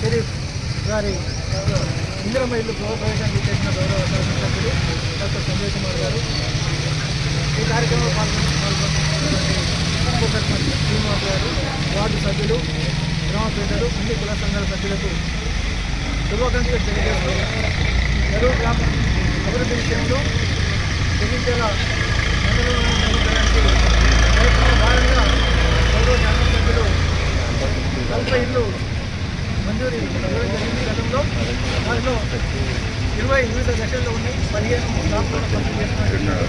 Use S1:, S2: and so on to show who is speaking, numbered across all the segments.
S1: షరీఫ్ గారి ఇందిరమ్మ ఇల్లు గృహప్రవేశానికి చేసిన గౌరవ శాసనసభ్యులు డాక్టర్ సంజయ్ కుమార్ గారు ఈ కార్యక్రమంలో పాల్గొన్నటువంటి ఉప సర్పంచ్ శ్రీనివాస్ గారు, వార్డు సభ్యులు, గ్రామ పెద్దలు, అన్ని కుల సంఘాల సభ్యులకు శుభాకాంక్షలు తెలియజేస్తూ నెల్లూరు గ్రామ అభివృద్ధి విషయంలో జగిత్యాల మండలంలోని నిర్మించడానికి ప్రయత్నంలో భాగంగా గౌరవ శాసనసభ్యులు 40 ఇళ్ళు మంజూరీ ఇవ్వడం జరిగింది. గతంలో దాంట్లో 20 వివిధ దశల్లో ఉన్నాయి. 15 స్టాఫ్లో పంపిణీ చేస్తున్నారు.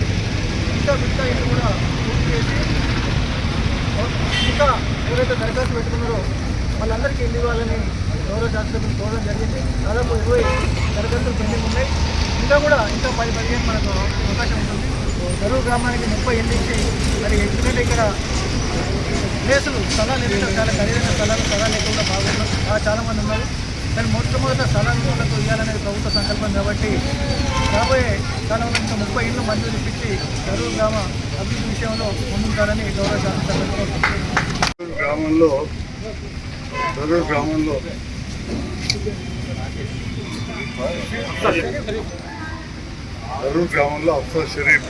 S1: మిగతా ఇల్లు కూడా పూర్తి చేసి ఇంకా ఎవరైతే దరఖాస్తు పెట్టుకున్నారో వాళ్ళందరికీ ఇల్లు ఇవ్వాలని గౌరవ శాసనసభ్యులు కోరడం జరిగింది. దాదాపు 20 దరఖాస్తులు పెండింగ్ ఉన్నాయి. ఇంకా 10-15 మనకు అవకాశం ఉంటుంది. గరువు గ్రామానికి 30 ఇల్లు ఇచ్చి మరి ఎందుకంటే ఇక్కడ ప్లేసులు స్థలాలు ఏదైతే చాలా ఖరీదైన స్థలాలు లేకుండా బాగున్నారు, చాలామంది ఉన్నారు. కానీ మొట్టమొదట స్థలాలు వాళ్ళకు ఇవ్వాలనేది ప్రభుత్వ సంకల్పం కాబట్టి రాబోయే కాలంలో ఇంకా 30 ఇళ్ళు మంజూరు ఇప్పించి గరువు గ్రామ అభివృద్ధి విషయంలో ముందుంటారని గౌరవ శాసనసభ్యులు
S2: గ్రామంలో అఫ్సర్ షరీఫ్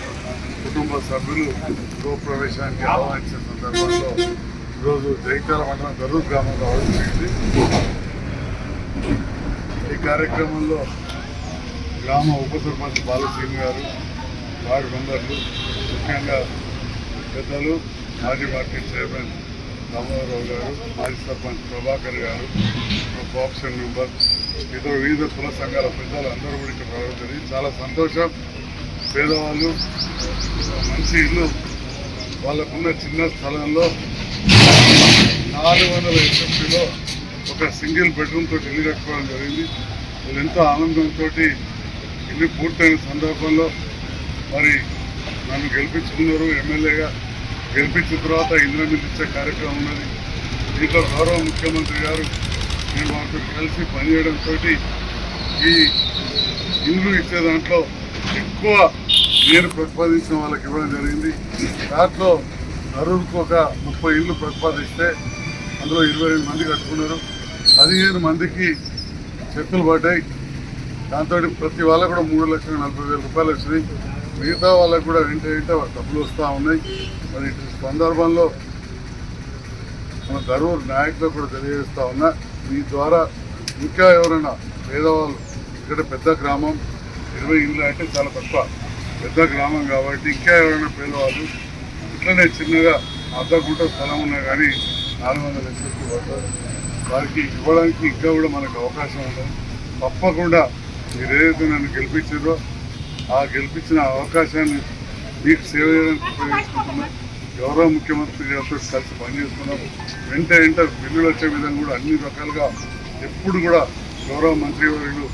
S2: కుటుంబ సభ్యులు గృహప్రవేశానికి ఆహ్వానించిన సందర్భంలో ఈరోజు జగిత్యాల మండలం గరూరు గ్రామంలో ఆవిర్భవించింది. ఈ కార్యక్రమంలో గ్రామ ఉప సర్పంచ్ బాలశ్రీని గారు, వార్డు మెంబర్లు, ముఖ్యంగా పెద్దలు, మాజీ మార్కెట్ చైర్మన్ రామారావు గారు, మాజీ సర్పంచ్ ప్రభాకర్ గారు, కోఆప్షన్ మెంబర్, ఇతర వివిధ కుల సంఘాల పెద్దలు అందరూ కూడా ఇక్కడ రావడం జరిగింది. చాలా సంతోషం. పేదవాళ్ళు మంచి ఇల్లు వాళ్ళకున్న చిన్న స్థలంలో 400 ఎస్ఎఫ్టీలో ఒక సింగిల్ బెడ్రూమ్తో ఇల్లు కట్టుకోవడం జరిగింది. వాళ్ళు ఎంతో ఆనందంతో ఇల్లు పూర్తయిన సందర్భంలో మరి నన్ను గెలిపించుకున్నారు. ఎమ్మెల్యేగా గెలిపించిన తర్వాత ఇందిరమ్మ ఇల్లు ఇచ్చే కార్యక్రమం ఉన్నది. దీంట్లో గౌరవ ముఖ్యమంత్రి గారు మేము మాకు కలిసి పనిచేయడంతో ఈ ఇల్లు ఇచ్చే దాంట్లో ఎక్కువ నేను ప్రతిపాదించిన వాళ్ళకి ఇవ్వడం జరిగింది. దాంట్లో నరువుకు ఒక 30 ఇళ్ళు ప్రతిపాదిస్తే అందులో 22 మంది కట్టుకున్నారు. 15 మందికి చెక్కులు పడ్డాయి. దాంతో ప్రతి వాళ్ళకు కూడా 3,40,000 రూపాయలు వచ్చినాయి. మిగతా వాళ్ళకు కూడా వెంట డబ్బులు వస్తూ ఉన్నాయి. మరి ఈ సందర్భంలో మన ధరూరు నాయకులకు కూడా తెలియజేస్తూ ఉన్నా, మీ ద్వారా ఇంకా ఎవరైనా పేదవాళ్ళు, ఇక్కడ పెద్ద గ్రామం 20 ఇళ్ళు అంటే చాలా తక్కువ, పెద్ద గ్రామం కాబట్టి ఇంకా ఎవరైనా పేదవాళ్ళు ఇట్లనే చిన్నగా 1/2 గుంట స్థలం ఉన్నా కానీ 400 ఎస్ఎఫ్టీ పడతారు. వారికి ఇవ్వడానికి ఇంకా కూడా మనకు అవకాశం ఉంటుంది. తప్పకుండా మీరు ఏదైతే నన్ను గెలిపించారో ఆ గెలిపించిన అవకాశాన్ని మీకు సేవ చేయడానికి ఉపయోగించుకుంటున్నాం. గౌరవ ముఖ్యమంత్రి గారితో కలిసి పనిచేస్తున్నాం. వెంట బిల్లులు వచ్చే విధంగా కూడా అన్ని రకాలుగా ఎప్పుడు కూడా గౌరవ మంత్రివర్యులు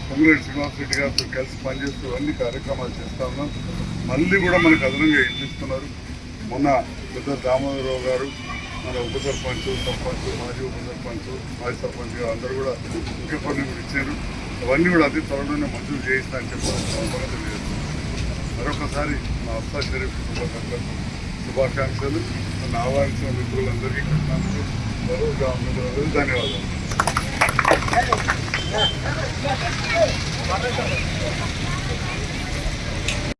S2: పొంగులేటి శ్రీనివాసరెడ్డి గారితో కలిసి పనిచేస్తూ అన్ని కార్యక్రమాలు చేస్తూ ఉన్నాం. మళ్ళీ కూడా మనకు అదనంగా ఇస్తున్నారు. మొన్న పెద్ద దామోదరరావు గారు, మన ఉప సర్పంచ్, మాజీ ఉప సర్పంచ్, మాజీ సర్పంచ్ గారు అందరూ కూడా ఇంకా కొన్ని కూడా ఇచ్చారు. అవన్నీ కూడా అతి త్వరలోనే మంజూరు చేయిస్తా అని చెప్పి తెలియజేస్తున్నాను. మరొకసారి మా అఫ్సర్ షరీఫ్ కుటుంబ సభ్యులకు శుభాకాంక్షలు. నన్ను ఆహ్వానించిన మిత్రులందరికీ కట్టినందుకు బరువుగా మిత్రులందరికీ ధన్యవాదాలు.